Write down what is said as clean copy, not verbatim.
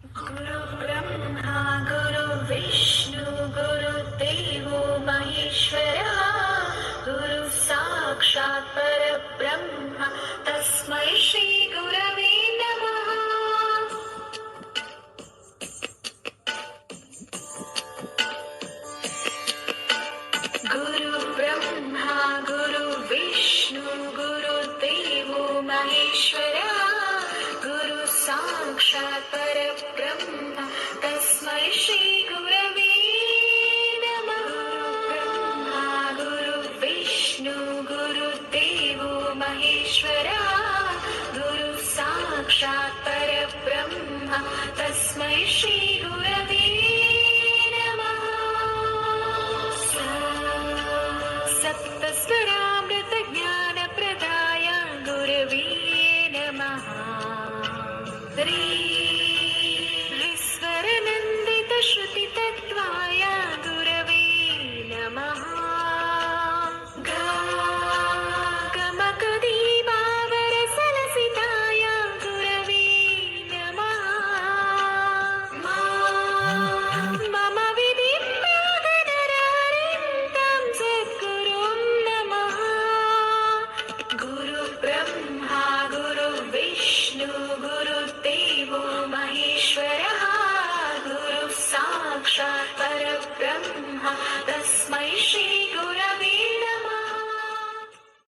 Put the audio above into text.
गुरु ब्रह्मा गुरु विष्णु गुरुदेवो महेश्वरः गुरु साक्षात् परब्रह्म तस्मै श्री गुरवे नमः। गुरु ब्रह्मा गुरु विष्णु गुरुदेवो महेश्वरः गुरु साक्षात् परब्रह्म तस्मै श्री गुरवे नमः। ब्रह्मा गुरु विष्णु गुरुदेवो महेश्वरः गुरु साक्षात् परब्रह्म तस्मै श्री